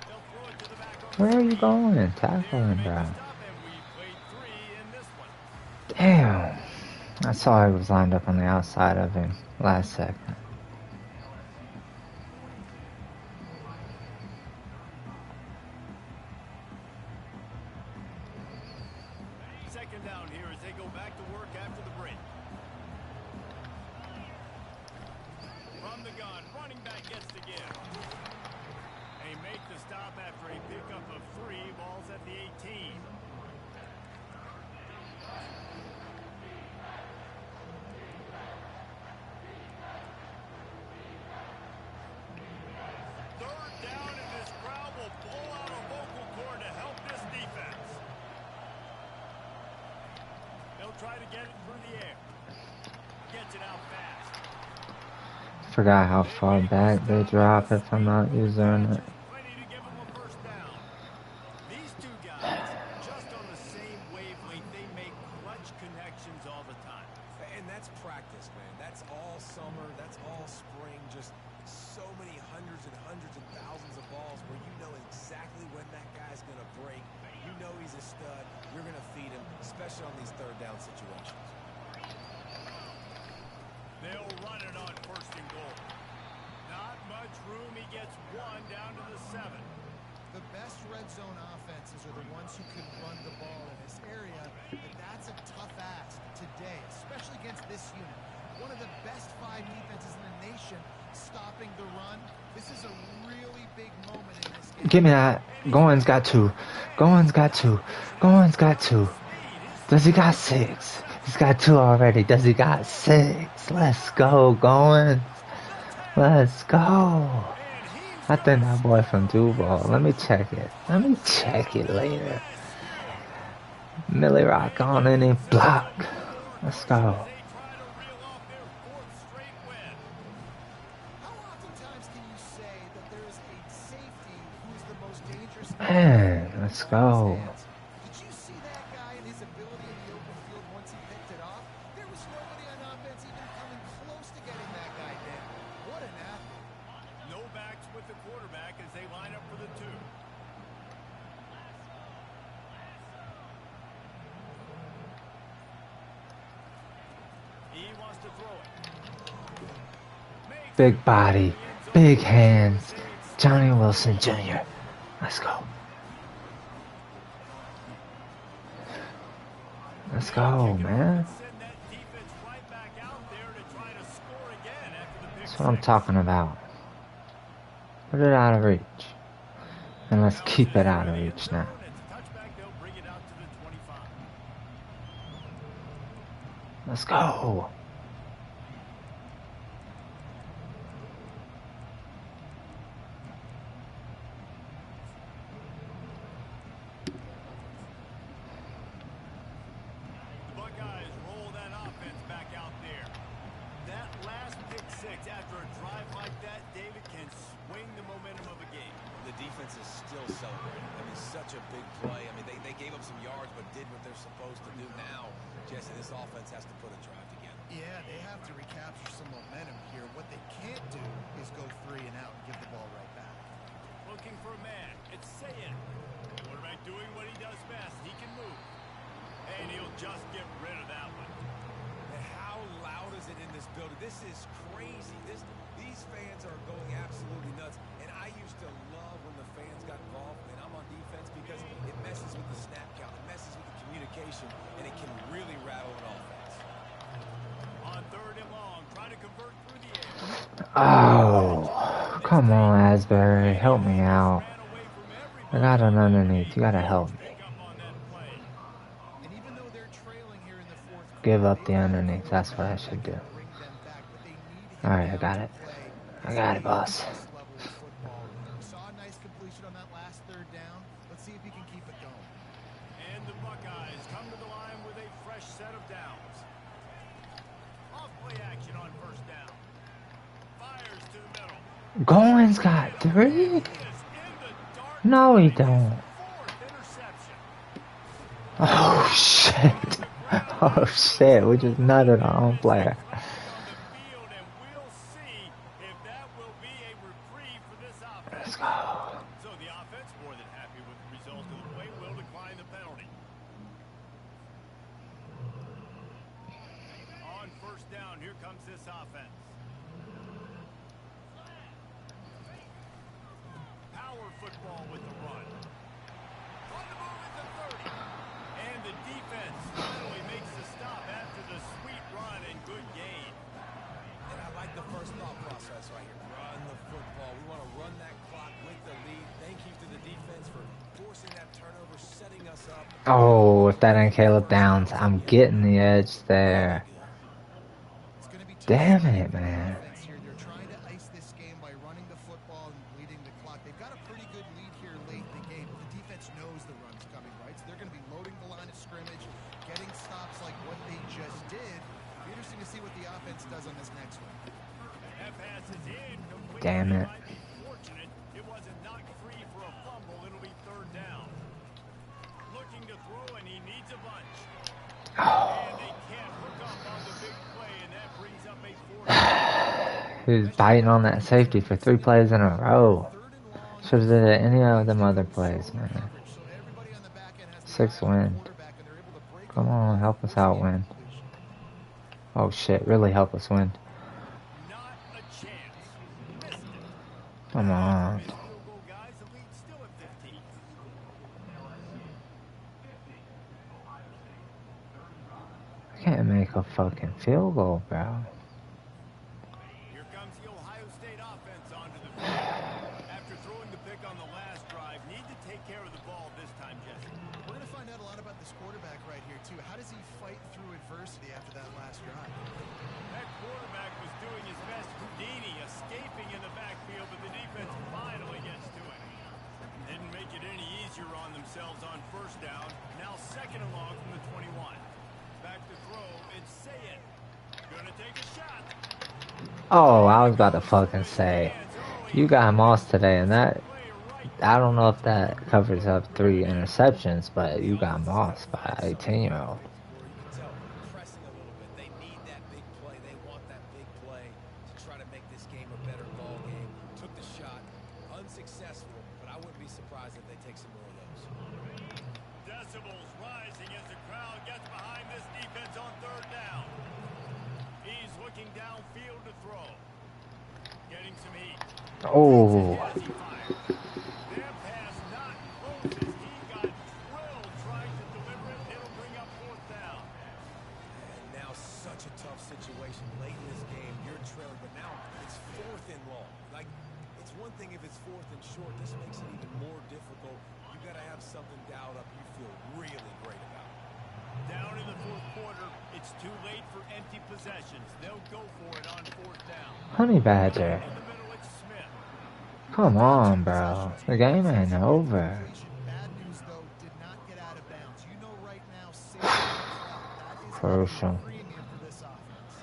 They'll throw it to the back on Where are you screen. going? Tackle him, Make bro. the stop, and we played 3 in this one. Damn. I saw he was lined up on the outside of him last second. Second down here as they go back to work after the break. From the gun, running back gets the give. They make the stop after a pickup of 3. Ball's at the 18. Third down, and this crowd will blow out a vocal cord to help this defense. They'll try to get it through the air. Gets it out fast. Forgot how far back they drop if I'm not using it. Plenty to give them a first down. These two guys, just on the same wavelength, they make clutch connections all the time. And that's practice, man. That's all summer. That's all spring. Just so many hundreds and thousands of balls where you know exactly when that guy's going to break. You know he's a stud. You're going to feed him, especially on these third down situations. They'll run it on first and goal. Not much room. He gets 1 down to the 7. The best red zone offenses are the ones who can run the ball in this area, but that's a tough ask today, especially against this unit. One of the best 5 defenses in the nation stopping the run. This is a really big moment in this game. Give me that. Goins got 2. Goins got 2. Goins got 2. Does he got 6? He's got 2 already. Does he got 6? Let's go, Goins. Let's go. I think that boy from Duval. Let me check it. Let me check it later. Millie Rock on any block. Let's go. They try to reel off their 4th straight win. How oftentimes can you say that there is a safety who is the most dangerous? Man, let's go. Did you see that guy and his ability in the open field once he picked it off? There was nobody on offense even coming close to getting that guy down. What an athlete. No backs with the quarterback as they line up for the 2. He wants to throw it. Makes Big it body, in the end zone. big hands. Johnny Wilson Jr. Let's go. Let's go, man. Send that defense right back out there to try to score again after the pick That's what I'm six. talking about. Put it out of reach. And let's keep it out of reach now. It's a touchback. They'll bring it out to the 25. Let's go. The Buckeyes roll that offense back out there. That last pick 6 after a drive like that, David, can swing the momentum of a game. The defense is still celebrating. I mean, such a big play. I mean, they gave up some yards but did what they're supposed to do. Now, Jesse, this offense has to put a drive together. Yeah, they have to recapture some momentum here. What they can't do is go 3 and out and give the ball right back. Looking for a man. It's Szn3. Quarterback doing what he does best. He can move. is crazy. These fans are going absolutely nuts. And I used to love when the fans got involved when I'm on defense because it messes with the snap count, it messes with the communication, and it can really rattle an offense. On 3rd and long, try to convert through the air. Oh, come on, Asbury, help me out. Ran away from I everybody. got an underneath. You gotta help me. Pick up on that play. And even though they're trailing here in the fourth quarter, Give up they've the got a underneath. quarterback That's what I that should do. can bring them back, but they need him All right, I now got to it. play I his got it, elite, boss. best level of football. We saw a nice completion on that last 3rd down. Let's see if he can keep it going. And the Buckeyes come to the line with a fresh set of downs. Off play action on 1st down. Fires to the middle. Goins got 3? Is in the dark. No, he don't. 4th interception. Oh, shit. Oh, shit. We just nutted our own player. Flag on the field, and we'll see if that will be a reprieve for this offense. Let's go. So the offense, more than happy with the result of the play, will decline the penalty. On 1st down, here comes this offense. Power football with the run. On the move at the 30. And the defense finally makes the stop after the sweet run and good gain. And I like the first thought process right here. Run the football. We want to run that clock with the lead. Thank you to the defense for forcing that turnover, setting us up. Oh, if that ain't Caleb Downs, I'm getting the edge there. It's going to be tough Damn sledding it, for the man. offense here. They're trying to ice this game by running the football and bleeding the clock. They've got a pretty good lead here late in the game, but the defense knows the run's coming, right? So they're going to be loading the line of scrimmage, getting stops like what they just did. It'll be interesting to see what the offense does on this next one. That pass is in. Complete. Damn it. Might be fortunate it wasn't knocked free for a fumble. It'll be 3rd down. Looking to throw, and he needs a bunch. And they can't hook up on the big play, and that brings up a 4th. He was biting on that safety for 3 plays in a row. 3rd and long. Should have did any of them other plays, man. Coverage, so everybody on the back end has the 6 eye on the win. quarterback, and they're able to break Come up on, help us out, win. Oh, shit. Really help us win. Not a chance. Missed it. Come on. Missed field goal, guys. The lead still at 15. I can't make a fucking field goal, bro. Here comes the Ohio State offense onto the field. After throwing the pick on the last drive, need to take care of the ball this time, Jesse. We're going to find out a lot about this quarterback right here, too. How does he fight through adversity after that last drive? That quarterback was doing his best Houdini, escaping in the backfield, but the defense finally gets to it. Didn't make it any easier on themselves on 1st down. Now 2nd and long from the 21. Back to throw, it's Sayin. Gonna take a shot. Oh, I was about to fucking say. You got Moss today, and that... I don't know if that covers up 3 interceptions, but you got Moss by a 10-year-old. Where you can tell pressing a little bit. They need that big play. They want that big play to try to make this game a better ball game. Took the shot, unsuccessful, but I wouldn't be surprised if they take some more of those. Decibels rising as the crowd gets behind this defense on 3rd down. He's looking downfield to throw. Getting some heat. Oh. As he fires. Their pass not close as he got drilled trying to deliver it. It'll bring up 4th down. And now such a tough situation late in this game. You're trailing, but now it's 4th and long. Like, it's one thing if it's 4th and short. This makes it even more difficult. You got to have something dialed up you feel really great about. Down in the 4th quarter, it's too late for empty possessions. They'll go for it on 4th down. Honey Badger. In the middle, it's Smith. Come on, bro. The game ain't over. Bad news, though, did not get out of bounds. You know right now, safety that is Crucial. a premium for this offense.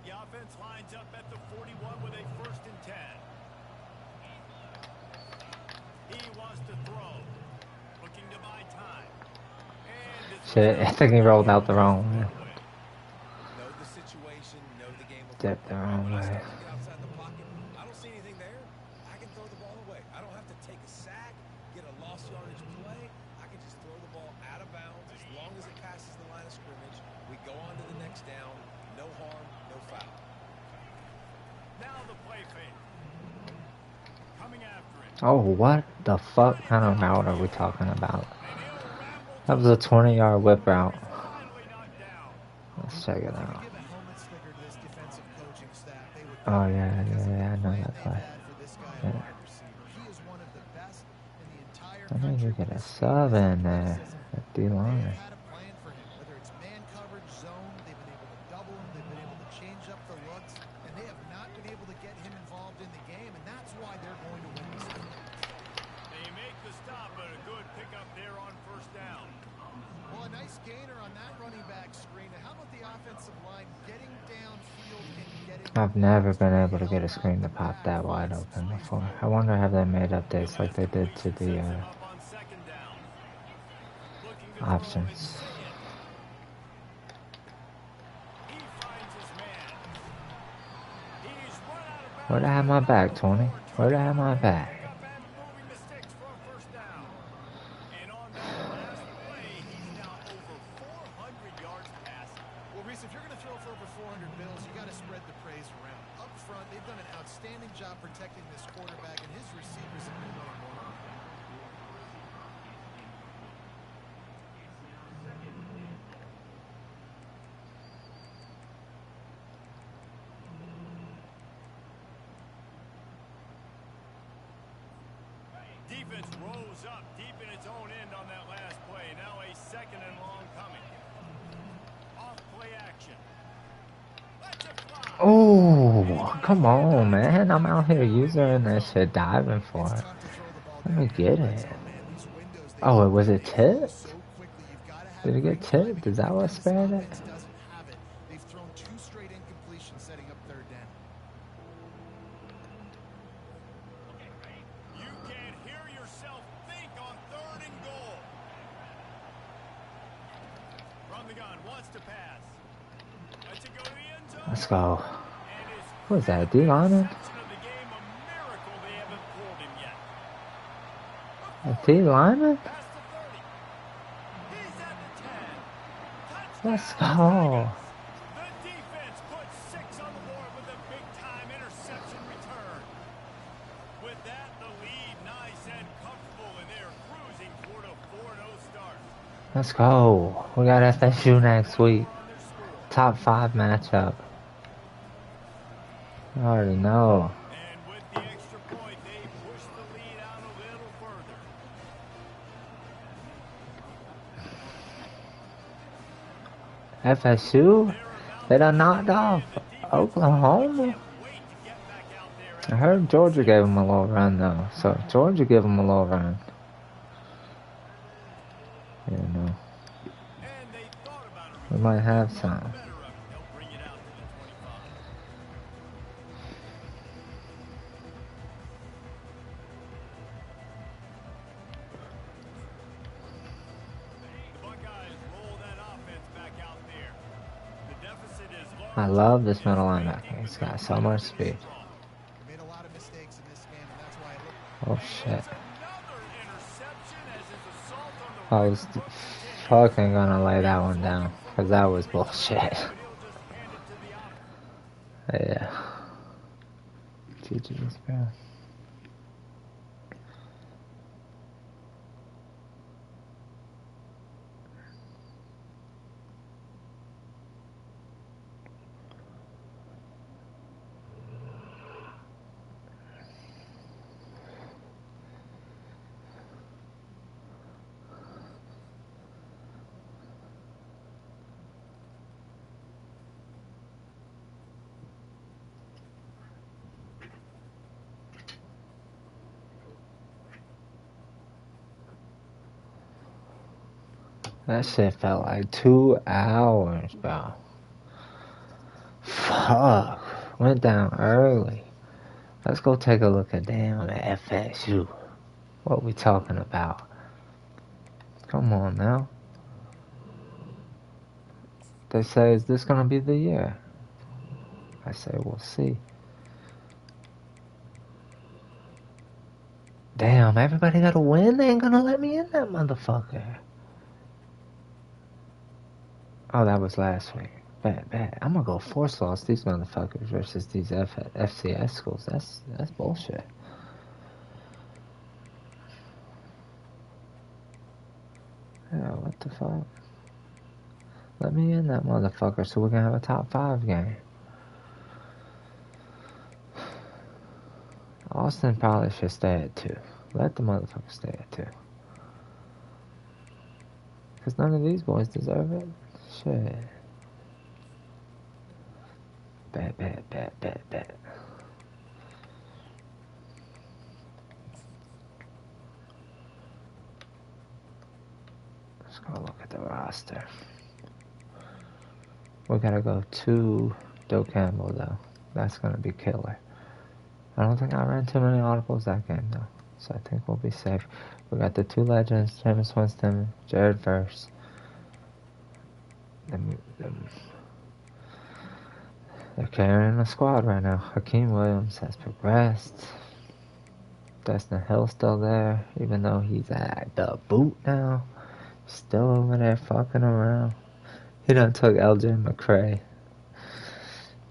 The offense lines up at the 41 with a 1st and 10. He wants to throw. Looking to buy time. And it's Shit, I think he rolled out the wrong way. Know the situation, know the game. Dipped the wrong When I way. start looking outside the pocket, I don't see anything there. I can throw the ball away. I don't have to take a sack, get a lost yardage play. I can just long as it passes the line of scrimmage, we go on to the next down. No harm, no foul. Now the play fake. Coming after it. Oh, what the fuck kind of route are we talking about? And he'll ramble That to was a the 20-yard whip route. finally knocked down. Let's check it If you out. could give a helmet sticker to this defensive coaching staff, they would Oh, thank you yeah, because of the I know plan that they've play. had for this guy Yeah. at wide receiver. He is one of the best in the entire I need country to get with a his speed, sub his in there athleticism. at They have D-line. had a plan for him, whether it's man coverage, zone, they've been able to double him, they've been able to change up the looks, and they have not been able to get him involved in the game, and that's why they're going to win this game. They make the stop, but a good pickup there on first down. Well, a nice gainer on that running back screen. And how about the offensive line getting downfield and getting... I've never been able to get a screen to pop that wide open before. I wonder have they made updates like they did to the Sets him up on second down. Looking to throw and options. see it. He finds his man. He's run out of bounds. Where'd I have my back, Tony? Where'd I have my back? Pick up and moving the sticks for a first down. And on that last play, he's now over 400 yards passing. Well, Reese, if you're going to throw for over 400 bills, you got to spread the praise around. Up front, they've done an outstanding job protecting this quarterback, and his receivers have been doing wonderful. Defense rose up deep in its own end on that last play. Now a second and long coming. Off play action. Let's it fly. Oh, come on, man. I'm out here using this shit, diving for It's it. tough to throw the ball Let me down get in the red it. zone, man. These windows, they Oh, open was it up tipped? so quickly. You've got to have Did it get great timing, tipped? Is that and what this spared it? offense doesn't have it. They've thrown 2 straight incompletions, setting up third down. You can hear yourself think on third and goal. From the gun, wants to pass. Lets it go to the end zone. Let's go. And his What was that, D-lineman? section of the game, a miracle they haven't pulled him yet. A D-lineman? Past the 30. He's at the 10. Let's Touchdown, go. Tigers. The defense puts 6 on the board with a big-time interception return. With that, the lead nice and comfortable, and they're cruising toward a 4-0 start. Let's go. We got FSU next week. On their score. Top 5 matchup. I already know. And with the extra point, they push the lead out a little further. FSU? They done knocked off Oklahoma. Wait to get back out there. I heard Georgia gave them a little run though, so if Georgia give them a little run. You know, And they thought about it. we might have some. Better of it. They'll bring it out to the 25. The Buckeyes roll that offense back out there. The deficit is large. I love this middle linebacker. He's got so much speed. They made a lot of mistakes in this game, and that's why it looked Oh shit. Another interception as his assault on the I was fucking gonna lay that one down, cause that was bullshit. but he'll just hand it to the offense. Yeah. GG's, bro. That shit felt like 2 hours, bro. Fuck. Went down early. Let's go take a look at damn FSU. What we talking about? Come on now. They say, is this gonna be the year? I say, we'll see. Damn, everybody gotta win? They ain't gonna let me in that motherfucker. Oh, that was last week. Bad. I'm gonna go force loss these motherfuckers versus these FCS schools. That's bullshit. Yeah, what the fuck? Let me in that motherfucker so we can have a top 5 game. Austin probably should stay at 2. Let the motherfucker stay at 2. Because none of these boys deserve it. Shit. Bad. Let's go look at the roster. We gotta go to Doe Campbell, though. That's gonna be killer. I don't think I ran too many audibles that game, though. So I think we'll be safe. We got the 2 legends, Jameis Winston, Jared Verse. They're carrying the squad right now. Hakeem Williams has progressed. Dustin Hill's still there, even though he's at the boot now. Still over there fucking around. He done took LJ McCray.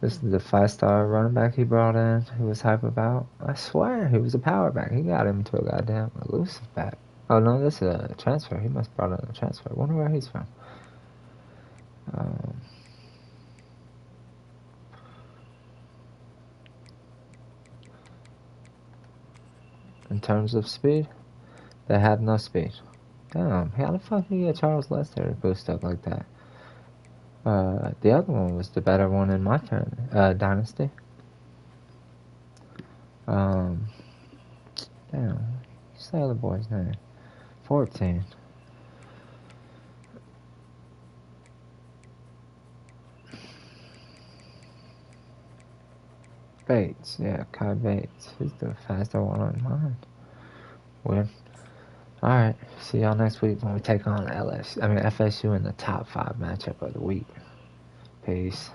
This is the 5-star running back he brought in, who was hype about. I swear, he was a power back. He got him to a goddamn elusive back. Oh no, this is a transfer. He must have brought in a transfer. I wonder where he's from. In terms of speed, they had no speed. Damn, how the fuck did you get Charles Lester to boost up like that? The other one was the better one in my dynasty. Damn, what's the other boy's name? 14. Bates, yeah, Kai Bates. He's the faster one on mine. Weird. Alright, see y'all next week when we take on FSU in the top 5 matchup of the week. Peace.